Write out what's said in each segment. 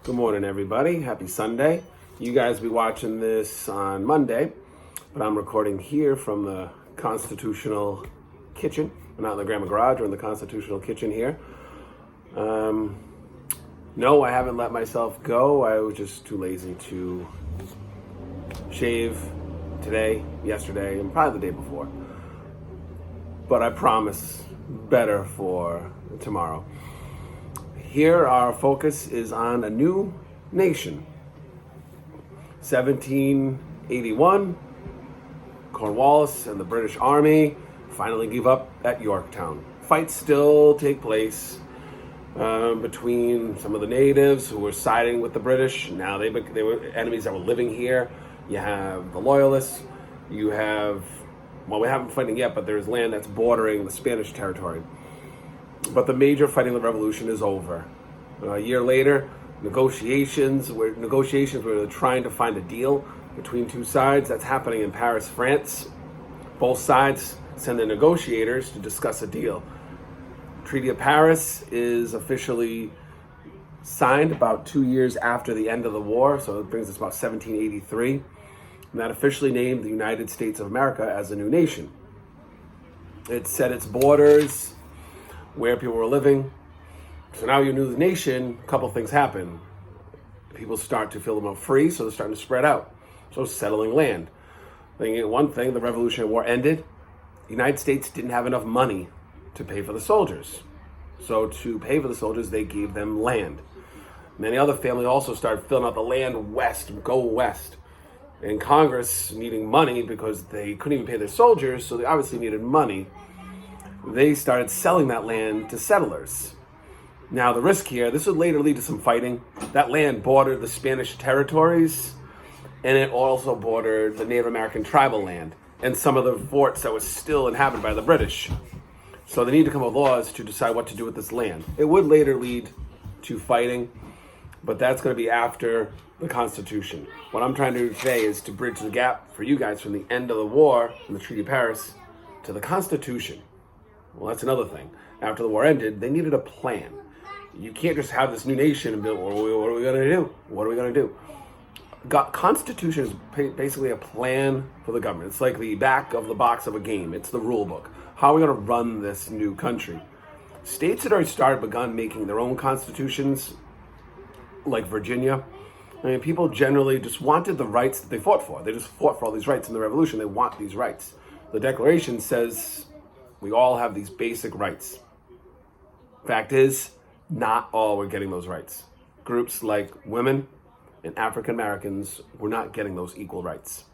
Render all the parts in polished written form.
Good morning, everybody. Happy Sunday. You guys will be watching this on Monday, but I'm recording here from the Constitutional Kitchen. We're not in the Grandma Garage, we're in the Constitutional Kitchen here. No, I haven't let myself go. I was just too lazy to shave today, yesterday, and probably the day before. But I promise better for tomorrow. Here, our focus is on a new nation. 1781, Cornwallis and the British Army finally give up at Yorktown. Fights still take place between some of the natives who were siding with the British. Now they were enemies that were living here. You have the Loyalists. You have, well, we haven't fighting yet, but there's land that's bordering the Spanish territory. But the major fighting of the revolution is over. A year later, negotiations where they're trying to find a deal between two sides. That's happening in Paris, France. Both sides send their negotiators to discuss a deal. Treaty of Paris is officially signed about 2 years after the end of the war, so it brings us about 1783. And that officially named the United States of America as a new nation. It set its borders, where people were living. So now you're a new nation, a couple things happen. People start to feel more free, so they're starting to spread out. So settling land. One thing, the Revolutionary War ended. The United States didn't have enough money to pay for the soldiers. So to pay for the soldiers, they gave them land. Many other families also started filling out the land west, go west. And Congress, needing money because they couldn't even pay their soldiers, so they obviously needed money. They started selling that land to settlers. Now, the risk here, this would later lead to some fighting. That land bordered the Spanish territories, and it also bordered the Native American tribal land and some of the forts that were still inhabited by the British. So they need to come up with laws to decide what to do with this land. It would later lead to fighting, but that's going to be after the Constitution. What I'm trying to do today is to bridge the gap for you guys from the end of the war and the Treaty of Paris to the Constitution. Well, that's another thing. After the war ended, they needed a plan. You can't just have this new nation and be like, what are we going to do? What are we going to do? Constitution is basically a plan for the government. It's like the back of the box of a game. It's the rule book. How are we going to run this new country? States had already begun making their own constitutions, like Virginia. I mean, people generally just wanted the rights that they fought for. They just fought for all these rights in the revolution. They want these rights. The Declaration says we all have these basic rights. Fact is, not all were getting those rights. Groups like women and African Americans were not getting those equal rights.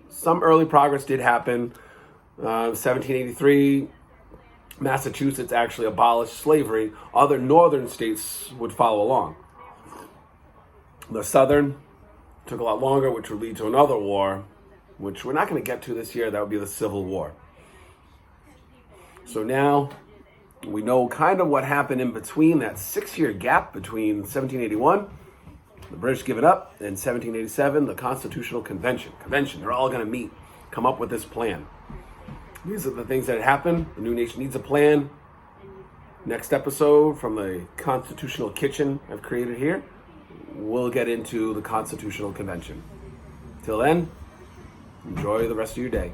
Some early progress did happen. 1783, Massachusetts actually abolished slavery. Other northern states would follow along. The southern took a lot longer, which would lead to another war, which we're not going to get to this year. That would be the Civil War. So now we know kind of what happened in between that 6-year gap between 1781, the British give it up, and 1787, the Constitutional Convention. They're all going to meet, come up with this plan. These are the things that happen. The new nation needs a plan. Next episode from the Constitutional Kitchen I've created here, we'll get into the Constitutional Convention. Till then, enjoy the rest of your day.